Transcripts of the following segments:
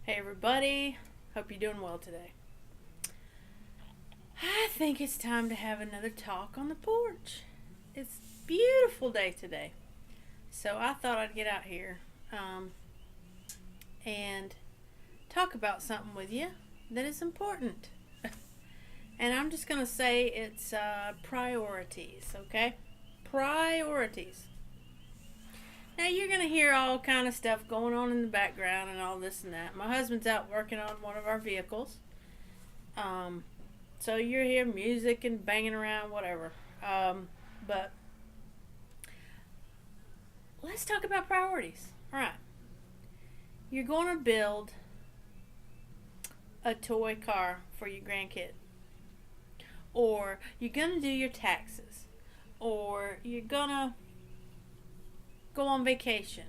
Hey everybody, hope you're doing well today. I think it's time to have another talk on the porch. It's a beautiful day today, so I thought I'd get out here and talk about something with you that is important. And I'm just going to say it's priorities, okay? Priorities. Now you're going to hear all kind of stuff going on in the background and all this and that. My husband's out working on one of our vehicles. So you're hear music and banging around, whatever. But let's talk about priorities. All right. You're going to build a toy car for your grandkid. Or you're going to do your taxes. Or you're going to go on vacation.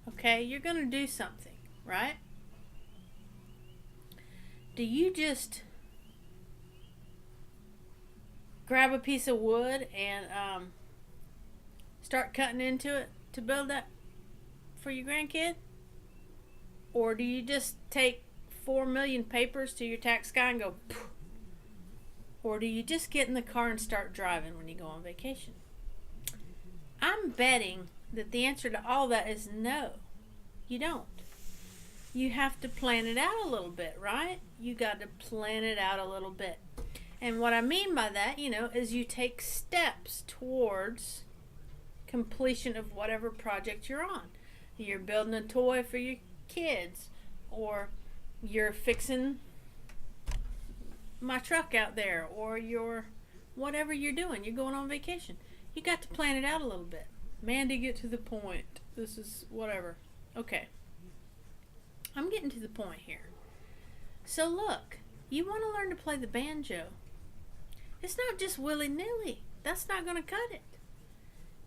Okay? You're going to do something, right? Do you just grab a piece of wood and start cutting into it to build that for your grandkid? Or do you just take 4 million papers to your tax guy and go, poof? Or do you just get in the car and start driving when you go on vacation? I'm betting that the answer to all that is no. You don't. You have to plan it out a little bit, right? You got to plan it out a little bit. And what I mean by that, is you take steps towards completion of whatever project you're on. You're building a toy for your kids, or you're fixing my truck out there, or you're whatever you're doing. You're going on vacation. You got to plan it out a little bit. Mandy, get to the point. This is whatever. Okay. I'm getting to the point here. So look, you want to learn to play the banjo. It's not just willy-nilly. That's not going to cut it.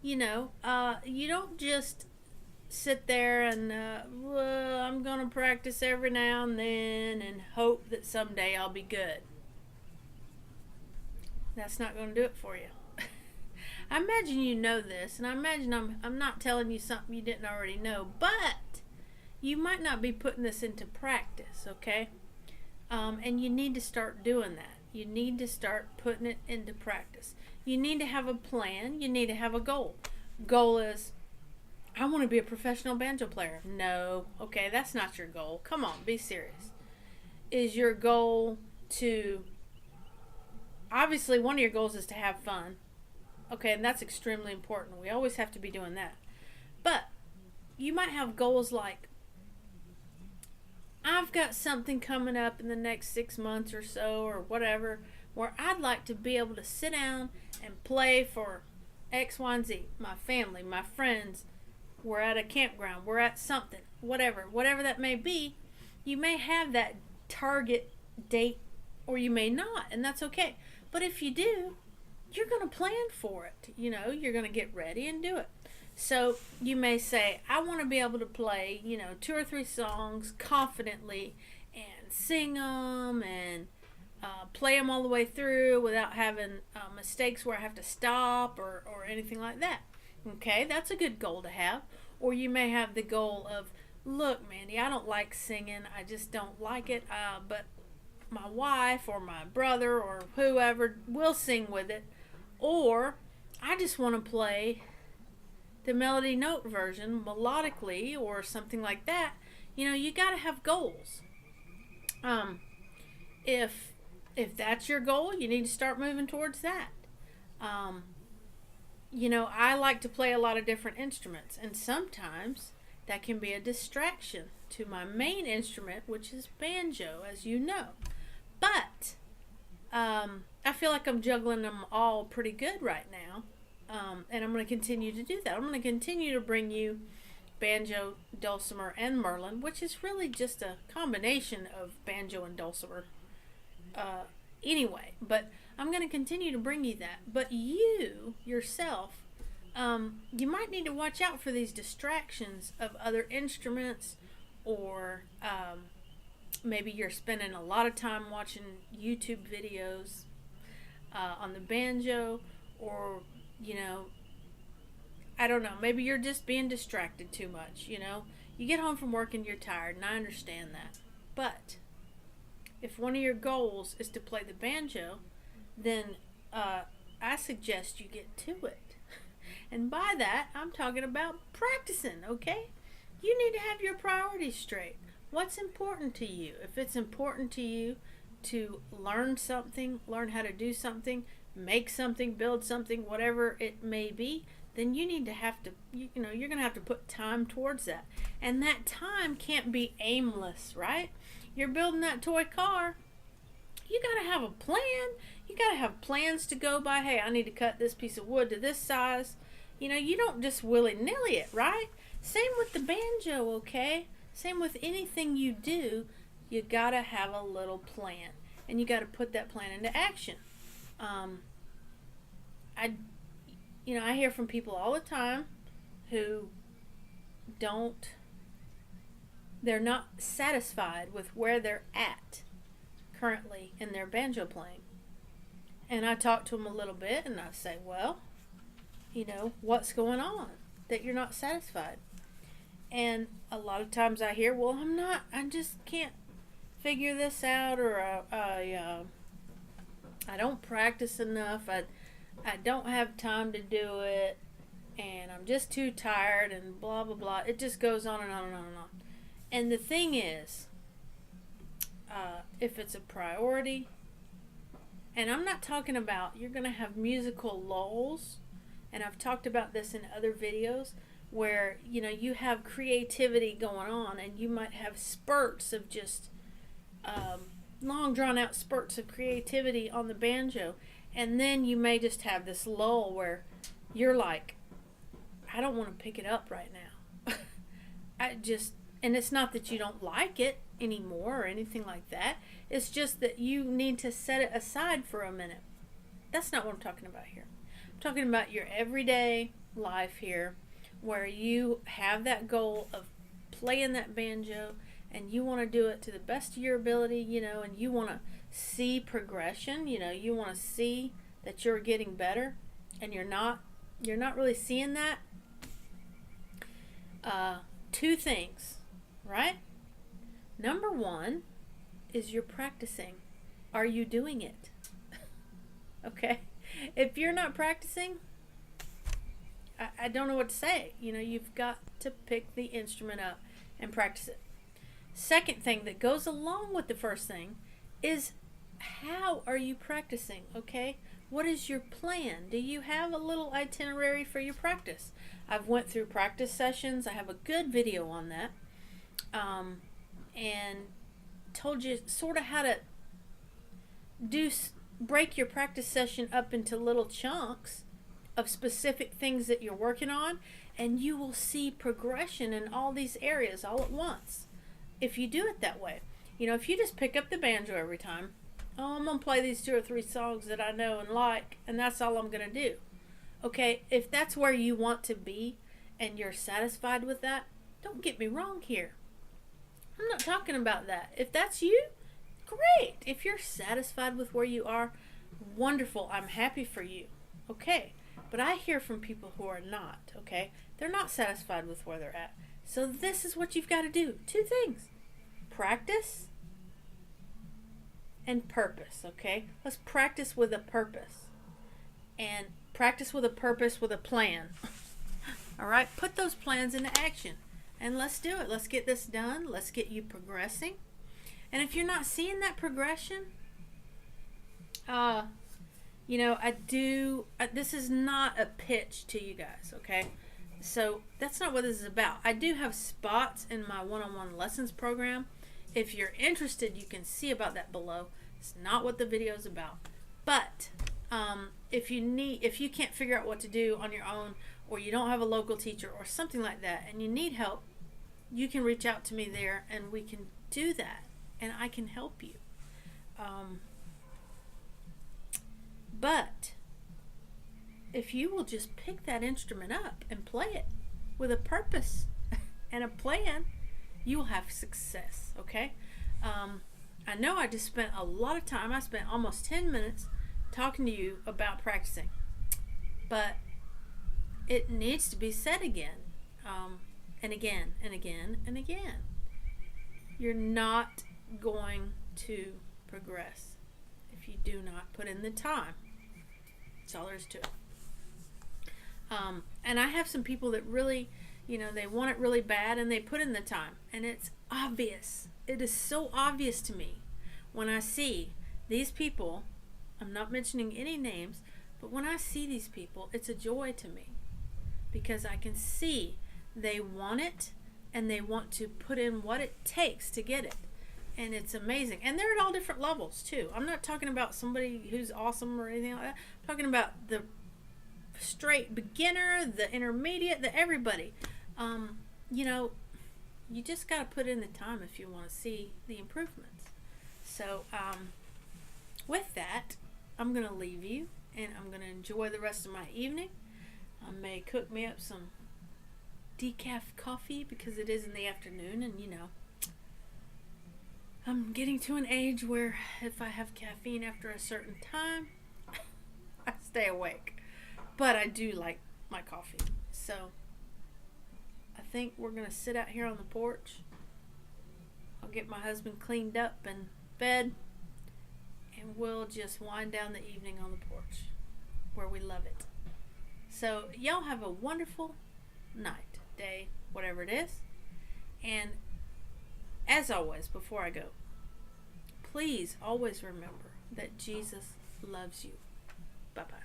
You don't just sit there and, I'm going to practice every now and then and hope that someday I'll be good. That's not going to do it for you. I imagine you know this, and I imagine I'm not telling you something you didn't already know, but you might not be putting this into practice, okay? And you need to start doing that. You need to start putting it into practice. You need to have a plan. You need to have a goal. Goal is, I want to be a professional banjo player. No, okay, that's not your goal. Come on, be serious. Is your goal to, obviously one of your goals is to have fun. Okay, and that's extremely important. We always have to be doing that. But you might have goals like, I've got something coming up in the next 6 months or so, or whatever, where I'd like to be able to sit down and play for X, Y, and Z. My family, my friends, we're at a campground, we're at something, whatever that may be. You may have that target date, or you may not, and that's okay. But if you do, you're going to plan for it. You're going to get ready and do it. So you may say, I want to be able to play, 2 or 3 songs confidently and sing them and play them all the way through without having mistakes where I have to stop or anything like that. Okay, that's a good goal to have. Or you may have the goal of, look, Mandy, I don't like singing. I just don't like it. But my wife or my brother or whoever will sing with it. Or I just want to play the melody note version melodically or something like that. You got to have goals. If that's your goal, you need to start moving towards that. I like to play a lot of different instruments, and sometimes that can be a distraction to my main instrument, which is banjo, as you know. But I feel like I'm juggling them all pretty good right now. And I'm going to continue to do that. I'm going to continue to bring you banjo, dulcimer, and Merlin, which is really just a combination of banjo and dulcimer anyway. But I'm going to continue to bring you that. But you, yourself, you might need to watch out for these distractions of other instruments, or maybe you're spending a lot of time watching YouTube videos on the banjo, or I don't know, maybe you're just being distracted too much. You get home from work and you're tired, and I understand that. But if one of your goals is to play the banjo, then I suggest you get to it. And by that, I'm talking about practicing, okay? You need to have your priorities straight. What's important to you? If it's important to you to learn something, learn how to do something, make something, build something, whatever it may be, then you need to you're going to have to put time towards that. And that time can't be aimless, right? You're building that toy car. You got to have a plan. You got to have plans to go by. Hey, I need to cut this piece of wood to this size. You don't just willy-nilly it, right? Same with the banjo, okay? Same with anything you do. You got to have a little plan. And you got to put that plan into action. I hear from people all the time who they're not satisfied with where they're at currently in their banjo playing. And I talk to them a little bit and I say, well, what's going on that you're not satisfied? And a lot of times I hear, well, I just can't figure this out, or I don't practice enough. I don't have time to do it, and I'm just too tired, and blah, blah, blah. It just goes on and on and on and on. And the thing is, if it's a priority, and I'm not talking about you're going to have musical lulls, and I've talked about this in other videos, where, you have creativity going on, and you might have spurts of just long drawn out spurts of creativity on the banjo. And then you may just have this lull where you're like, I don't want to pick it up right now. And it's not that you don't like it anymore or anything like that. It's just that you need to set it aside for a minute. That's not what I'm talking about here. I'm talking about your everyday life here, where you have that goal of playing that banjo, and you want to do it to the best of your ability, and you want to see progression, you want to see that you're getting better, and you're not really seeing that. Two things, right? Number one is you're practicing. Are you doing it? Okay? If you're not practicing, I don't know what to say. You've got to pick the instrument up and practice it. Second thing that goes along with the first thing is, how are you practicing, okay? What is your plan? Do you have a little itinerary for your practice? I've went through practice sessions. I have a good video on that. And told you sort of how to break your practice session up into little chunks of specific things that you're working on, and you will see progression in all these areas all at once if you do it that way. If you just pick up the banjo every time, I'm going to play these 2 or 3 songs that I know and like, and that's all I'm going to do. Okay, if that's where you want to be and you're satisfied with that, don't get me wrong here. I'm not talking about that. If that's you, great. If you're satisfied with where you are, wonderful. I'm happy for you. Okay, but I hear from people who are not, okay? They're not satisfied with where they're at. So this is what you've got to do. 2 things. Practice and purpose, okay? Let's practice with a purpose. And practice with a purpose with a plan. All right? Put those plans into action. And let's do it. Let's get this done. Let's get you progressing. And if you're not seeing that progression, this is not a pitch to you guys, okay? So that's not what this is about. I do have spots in my one-on-one lessons program. If you're interested, you can see about that below. It's not what the video is about. But if you can't figure out what to do on your own, or you don't have a local teacher or something like that, and you need help, you can reach out to me there, and we can do that, and I can help you. But if you will just pick that instrument up and play it with a purpose and a plan, you will have success, okay? I know I just spent a lot of time. I spent almost 10 minutes talking to you about practicing. But it needs to be said again, and again, and again, and again. You're not going to progress if you do not put in the time. That's all there is to it. And I have some people that really, they want it really bad and they put in the time. And it's obvious. It is so obvious to me when I see these people. I'm not mentioning any names, but when I see these people, it's a joy to me because I can see they want it and they want to put in what it takes to get it. And it's amazing. And they're at all different levels too. I'm not talking about somebody who's awesome or anything like that. I'm talking about the straight beginner, the intermediate, the everybody. You just got to put in the time if you want to see the improvements. So with that, I'm going to leave you and I'm going to enjoy the rest of my evening. I may cook me up some decaf coffee because it is in the afternoon, and I'm getting to an age where if I have caffeine after a certain time, I stay awake. But I do like my coffee. So I think we're going to sit out here on the porch. I'll get my husband cleaned up and fed, and we'll just wind down the evening on the porch where we love it. So y'all have a wonderful night, day, whatever it is. And as always, before I go, please always remember that Jesus loves you. Bye-bye.